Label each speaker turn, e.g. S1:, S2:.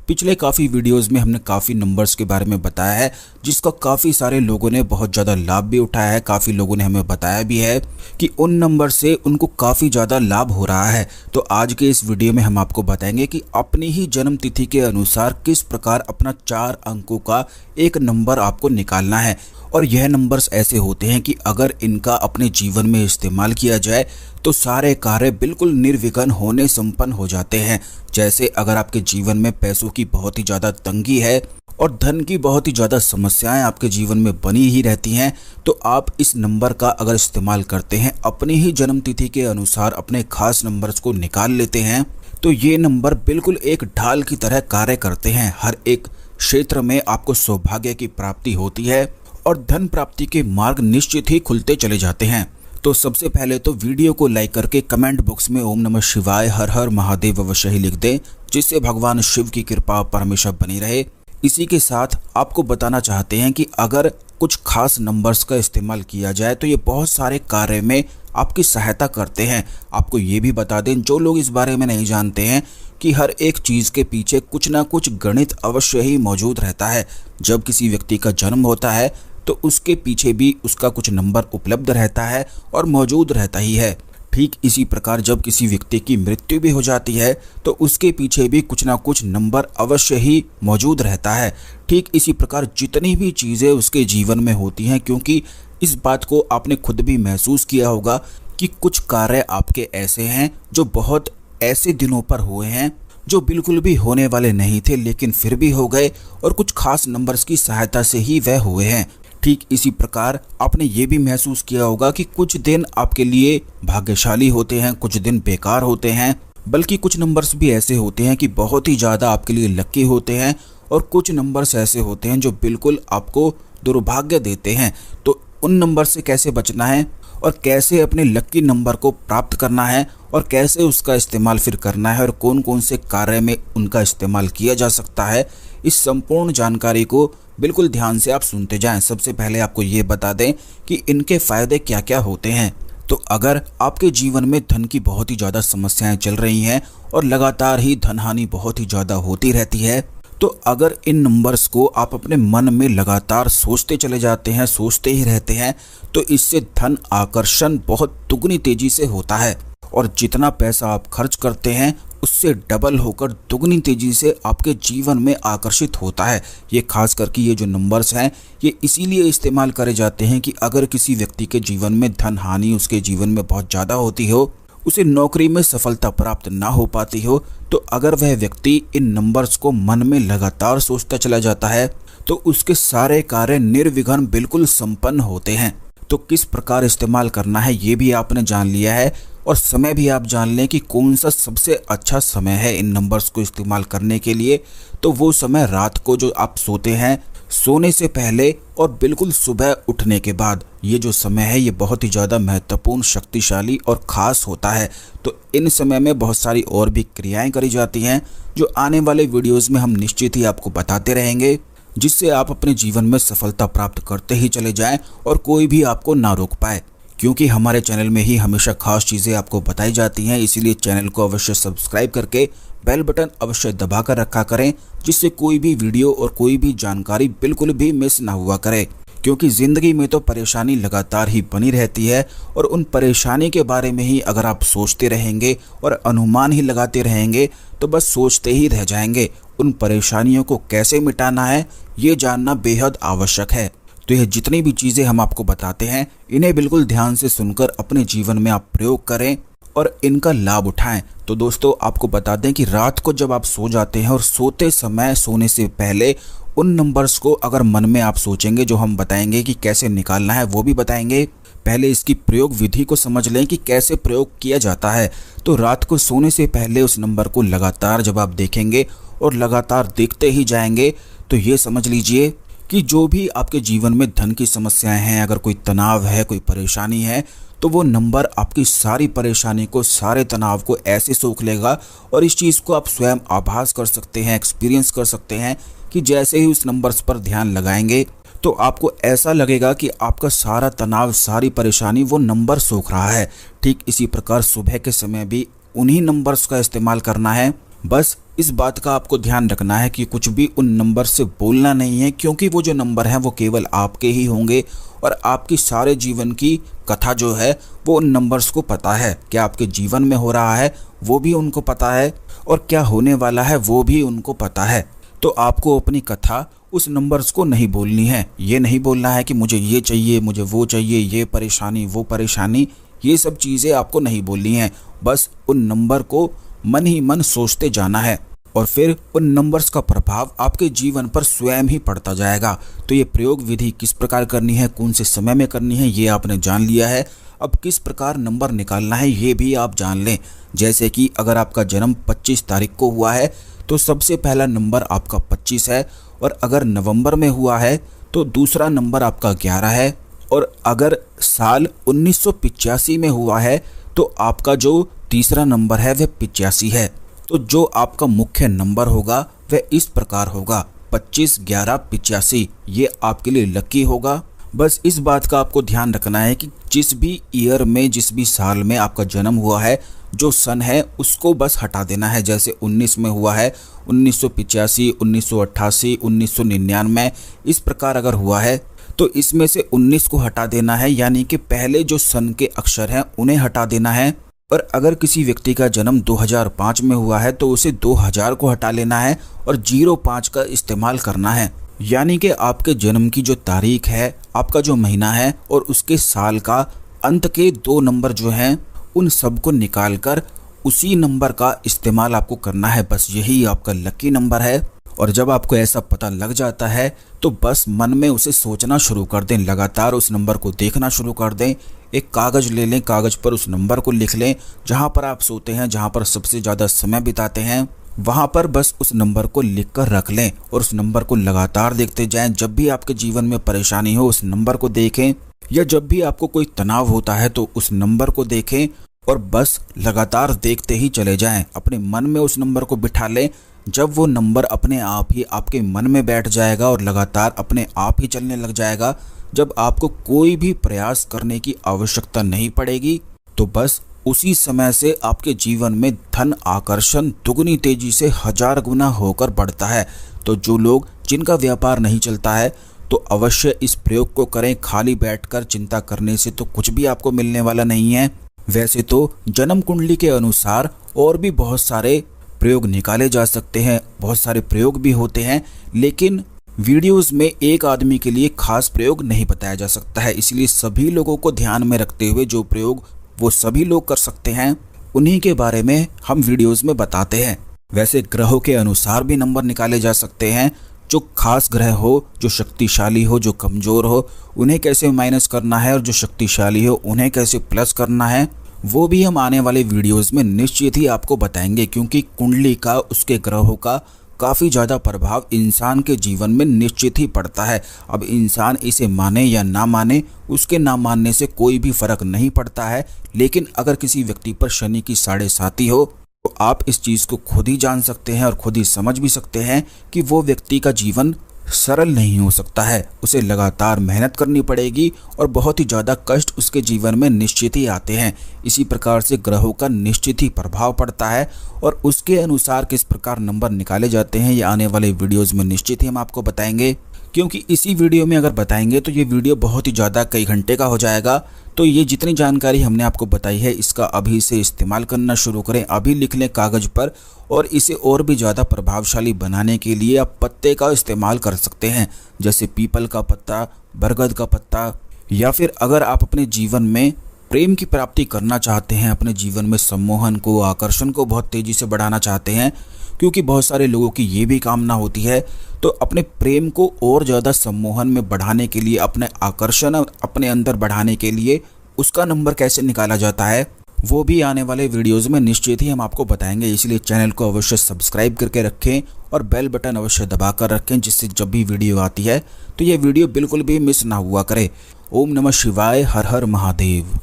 S1: पिछले काफ़ी वीडियोस में हमने काफ़ी नंबर्स के बारे में बताया है, जिसका काफ़ी सारे लोगों ने बहुत ज़्यादा लाभ भी उठाया है। काफ़ी लोगों ने हमें बताया भी है कि उन नंबर से उनको काफ़ी ज़्यादा लाभ हो रहा है। तो आज के इस वीडियो में हम आपको बताएंगे कि अपनी ही जन्म तिथि के अनुसार किस प्रकार अपना 4 अंकों का एक नंबर आपको निकालना है। और यह नंबर्स ऐसे होते हैं कि अगर इनका अपने जीवन में इस्तेमाल किया जाए तो सारे कार्य बिल्कुल निर्विघ्न होने संपन्न हो जाते हैं। जैसे अगर आपके जीवन में पैसों की बहुत ही ज़्यादा तंगी है और धन की बहुत ही ज़्यादा समस्याएं आपके जीवन में बनी ही रहती हैं, तो आप इस नंबर का अगर इस्तेमाल करते हैं, अपनी ही जन्म तिथि के अनुसार अपने खास नंबर्स को निकाल लेते हैं, तो ये नंबर बिल्कुल एक ढाल की तरह कार्य करते हैं। हर एक क्षेत्र में आपको सौभाग्य की प्राप्ति होती है और धन प्राप्ति के मार्ग निश्चित ही खुलते चले जाते हैं। तो सबसे पहले तो वीडियो को लाइक करके कमेंट बॉक्स में ओम नमः शिवाय हर हर महादेव अवश्य ही लिख दें, जिससे भगवान शिव की कृपा पर हमेशा बनी रहे। इसी के साथ आपको बताना चाहते हैं कि अगर कुछ खास नंबर्स का इस्तेमाल किया जाए तो ये बहुत सारे कार्य में आपकी सहायता करते हैं। आपको ये भी बता दें, जो लोग इस बारे में नहीं जानते हैं, कि हर एक चीज़ के पीछे कुछ ना कुछ गणित अवश्य ही मौजूद रहता है। जब किसी व्यक्ति का जन्म होता है तो उसके पीछे भी उसका कुछ नंबर उपलब्ध रहता है और मौजूद रहता ही है। ठीक इसी प्रकार जब किसी व्यक्ति की मृत्यु भी हो जाती है तो उसके पीछे भी कुछ ना कुछ नंबर अवश्य ही मौजूद रहता है। ठीक इसी प्रकार जितनी भी चीज़ें उसके जीवन में होती हैं, क्योंकि इस बात को आपने खुद भी महसूस किया होगा कि कुछ कार्य आपके ऐसे हैं जो बहुत ऐसे दिनों पर हुए हैं जो बिल्कुल भी होने वाले नहीं थे, लेकिन फिर भी हो गए और कुछ खास नंबर्स की सहायता से ही वह हुए हैं। ठीक इसी प्रकार आपने ये भी महसूस किया होगा कि कुछ दिन आपके लिए भाग्यशाली होते हैं, कुछ दिन बेकार होते हैं, बल्कि कुछ नंबर्स भी ऐसे होते हैं कि बहुत ही ज़्यादा आपके लिए लकी होते हैं और कुछ नंबर्स ऐसे होते हैं जो बिल्कुल आपको दुर्भाग्य देते हैं। तो उन नंबर से कैसे बचना है और कैसे अपने लकी नंबर को प्राप्त करना है और कैसे उसका इस्तेमाल फिर करना है और कौन कौन से कार्य में उनका इस्तेमाल किया जा सकता है, इस संपूर्ण जानकारी को बिल्कुल ध्यान से आप सुनते जाएं। सबसे पहले आपको ये बता दें कि इनके फ़ायदे क्या क्या होते हैं। तो अगर आपके जीवन में धन की बहुत ही ज़्यादा समस्याएं चल रही हैं और लगातार ही धन हानि बहुत ही ज़्यादा होती रहती है, तो अगर इन नंबर्स को आप अपने मन में लगातार सोचते चले जाते हैं, सोचते ही रहते हैं, तो इससे धन आकर्षण बहुत दुगनी तेज़ी से होता है और जितना पैसा आप खर्च करते हैं उससे डबल होकर दुगनी तेज़ी से आपके जीवन में आकर्षित होता है। ये खास करके ये जो नंबर्स हैं ये इसीलिए इस्तेमाल करे जाते हैं कि अगर किसी व्यक्ति के जीवन में धन हानि उसके जीवन में बहुत ज़्यादा होती हो, उसे नौकरी में सफलता प्राप्त ना हो पाती हो, तो अगर वह व्यक्ति इन नंबर्स को मन में लगातार सोचता चला जाता है तो उसके सारे कार्य निर्विघ्न बिल्कुल संपन्न होते हैं। तो किस प्रकार इस्तेमाल करना है ये भी आपने जान लिया है और समय भी आप जान लें कि कौन सा सबसे अच्छा समय है इन नंबर्स को इस्तेमाल करने के लिए। तो वो समय रात को जो आप सोते हैं, सोने से पहले और बिल्कुल सुबह उठने के बाद, ये जो समय है ये बहुत ही ज़्यादा महत्वपूर्ण, शक्तिशाली और ख़ास होता है। तो इन समय में बहुत सारी और भी क्रियाएं करी जाती हैं जो आने वाले वीडियोज़ में हम निश्चित ही आपको बताते रहेंगे, जिससे आप अपने जीवन में सफलता प्राप्त करते ही चले जाएं और कोई भी आपको ना रोक पाए। क्योंकि हमारे चैनल में ही हमेशा खास चीज़ें आपको बताई जाती हैं, इसीलिए चैनल को अवश्य सब्सक्राइब करके बेल बटन अवश्य दबा कर रखा करें, जिससे कोई भी वीडियो और कोई भी जानकारी बिल्कुल भी मिस ना हुआ करे। क्योंकि ज़िंदगी में तो परेशानी लगातार ही बनी रहती है और उन परेशानी के बारे में ही अगर आप सोचते रहेंगे और अनुमान ही लगाते रहेंगे तो बस सोचते ही रह जाएंगे। उन परेशानियों को कैसे मिटाना है ये जानना बेहद आवश्यक है। तो यह जितनी भी चीज़ें हम आपको बताते हैं, इन्हें बिल्कुल ध्यान से सुनकर अपने जीवन में आप प्रयोग करें और इनका लाभ उठाएं। तो दोस्तों आपको बता दें कि रात को जब आप सो जाते हैं और सोते समय, सोने से पहले उन नंबर्स को अगर मन में आप सोचेंगे, जो हम बताएंगे कि कैसे निकालना है वो भी बताएंगे। पहले इसकी प्रयोग विधि को समझ लें कि कैसे प्रयोग किया जाता है। तो रात को सोने से पहले उस नंबर को लगातार जब आप देखेंगे और लगातार देखते ही जाएंगे, तो ये समझ लीजिए कि जो भी आपके जीवन में धन की समस्याएं हैं, अगर कोई तनाव है, कोई परेशानी है, तो वो नंबर आपकी सारी परेशानी को, सारे तनाव को ऐसे सोख लेगा। और इस चीज़ को आप स्वयं आभास कर सकते हैं, एक्सपीरियंस कर सकते हैं कि जैसे ही उस नंबर्स पर ध्यान लगाएंगे तो आपको ऐसा लगेगा कि आपका सारा तनाव, सारी परेशानी वो नंबर सोख रहा है। ठीक इसी प्रकार सुबह के समय भी उन्हीं नंबर्स का इस्तेमाल करना है। बस इस बात का आपको ध्यान रखना है कि कुछ भी उन नंबर से बोलना नहीं है, क्योंकि वो जो नंबर हैं वो केवल आपके ही होंगे और आपकी सारे जीवन की कथा जो है वो उन नंबर्स को पता है। क्या आपके जीवन में हो रहा है वो भी उनको पता है और क्या होने वाला है वो भी उनको पता है। तो आपको अपनी कथा उस नंबर्स को नहीं बोलनी है। ये नहीं बोलना है कि मुझे ये चाहिए, मुझे वो चाहिए, ये परेशानी वो परेशानी, ये सब चीज़ें आपको नहीं बोलनी है। बस उन नंबर को मन ही मन सोचते जाना है और फिर उन नंबर्स का प्रभाव आपके जीवन पर स्वयं ही पड़ता जाएगा। तो ये प्रयोग विधि किस प्रकार करनी है, कौन से समय में करनी है, ये आपने जान लिया है। अब किस प्रकार नंबर निकालना है ये भी आप जान लें। जैसे कि अगर आपका जन्म 25 तारीख को हुआ है तो सबसे पहला नंबर आपका 25 है, और अगर नवंबर में हुआ है तो दूसरा नंबर आपका 11 है, और अगर साल 1985 में हुआ है तो आपका जो तीसरा नंबर है वह 85 है। तो जो आपका मुख्य नंबर होगा वह इस प्रकार होगा 25 11 85। ये आपके लिए लकी होगा। बस इस बात का आपको ध्यान रखना है कि जिस भी ईयर में, जिस भी साल में आपका जन्म हुआ है, जो सन है उसको बस हटा देना है। जैसे 19 में हुआ है 1985, 1988, 1999, इस प्रकार अगर हुआ है तो इसमें से 19 को हटा देना है, यानी कि पहले जो सन के अक्षर हैं उन्हें हटा देना है। और अगर किसी व्यक्ति का जन्म 2005 में हुआ है तो उसे 2000 को हटा लेना है और 05 का इस्तेमाल करना है। यानी कि आपके जन्म की जो तारीख है, आपका जो महीना है और उसके साल का अंत के 2 नंबर जो हैं उन सब को निकाल कर उसी नंबर का इस्तेमाल आपको करना है। बस यही आपका लकी नंबर है। और जब आपको ऐसा पता लग जाता है तो बस मन में उसे सोचना शुरू कर दें, लगातार उस नंबर को देखना शुरू कर दें। एक कागज़ ले लें, कागज़ पर उस नंबर को लिख लें। जहाँ पर आप सोते हैं, जहाँ पर सबसे ज़्यादा समय बिताते हैं, वहाँ पर बस उस नंबर को लिख कर रख लें और उस नंबर को लगातार देखते जाएं। जब भी आपके जीवन में परेशानी हो उस नंबर को देखें, या जब भी आपको कोई तनाव होता है तो उस नंबर को देखें और बस लगातार देखते ही चले जाएं। अपने मन में उस नंबर को बिठा लें। जब वो नंबर अपने आप ही आपके मन में बैठ जाएगा और लगातार अपने आप ही चलने लग जाएगा, जब आपको कोई भी प्रयास करने की आवश्यकता नहीं पड़ेगी, तो बस उसी समय से आपके जीवन में धन आकर्षण दुगनी तेजी से 1000 गुना होकर बढ़ता है। तो जो लोग, जिनका व्यापार नहीं चलता है, तो अवश्य इस प्रयोग को करें। खाली बैठकर चिंता करने से तो कुछ भी आपको मिलने वाला नहीं है। वैसे तो जन्म कुंडली के अनुसार और भी बहुत सारे प्रयोग निकाले जा सकते हैं, बहुत सारे प्रयोग भी होते हैं, लेकिन वीडियोस में एक आदमी के लिए खास प्रयोग नहीं बताया जा सकता है। इसलिए सभी लोगों को ध्यान में रखते हुए जो प्रयोग वो सभी लोग कर सकते हैं, उन्हीं के बारे में हम वीडियोस में बताते हैं। वैसे ग्रहों के अनुसार भी नंबर निकाले जा सकते हैं। जो खास ग्रह हो, जो शक्तिशाली हो, जो कमज़ोर हो, उन्हें कैसे माइनस करना है, और जो शक्तिशाली हो उन्हें कैसे प्लस करना है, वो भी हम आने वाले वीडियोस में निश्चित ही आपको बताएंगे। क्योंकि कुंडली का, उसके ग्रहों का काफ़ी ज़्यादा प्रभाव इंसान के जीवन में निश्चित ही पड़ता है। अब इंसान इसे माने या ना माने, उसके ना मानने से कोई भी फर्क नहीं पड़ता है। लेकिन अगर किसी व्यक्ति पर शनि की 7.5 हो तो आप इस चीज़ को खुद ही जान सकते हैं और खुद ही समझ भी सकते हैं कि वो व्यक्ति का जीवन सरल नहीं हो सकता है। उसे लगातार मेहनत करनी पड़ेगी और बहुत ही ज़्यादा कष्ट उसके जीवन में निश्चित ही आते हैं। इसी प्रकार से ग्रहों का निश्चित ही प्रभाव पड़ता है और उसके अनुसार किस प्रकार नंबर निकाले जाते हैं ये आने वाले वीडियोज़ में निश्चित ही हम आपको बताएंगे। क्योंकि इसी वीडियो में अगर बताएंगे तो ये वीडियो बहुत ही ज़्यादा कई घंटे का हो जाएगा। तो ये जितनी जानकारी हमने आपको बताई है, इसका अभी से इस्तेमाल करना शुरू करें। अभी लिख लें कागज़ पर, और इसे और भी ज़्यादा प्रभावशाली बनाने के लिए आप पत्ते का इस्तेमाल कर सकते हैं, जैसे पीपल का पत्ता, बरगद का पत्ता। या फिर अगर आप अपने जीवन में प्रेम की प्राप्ति करना चाहते हैं, अपने जीवन में सम्मोहन को, आकर्षण को बहुत तेज़ी से बढ़ाना चाहते हैं, क्योंकि बहुत सारे लोगों की ये भी कामना होती है, तो अपने प्रेम को और ज़्यादा सम्मोहन में बढ़ाने के लिए, अपने आकर्षण अपने अंदर बढ़ाने के लिए उसका नंबर कैसे निकाला जाता है, वो भी आने वाले वीडियोज़ में निश्चित ही हम आपको बताएंगे। इसलिए चैनल को अवश्य सब्सक्राइब करके रखें और बेल बटन अवश्य दबा कर रखें, जिससे जब भी वीडियो आती है तो ये वीडियो बिल्कुल भी मिस ना हुआ करे। ओम नमः शिवाय, हर हर महादेव।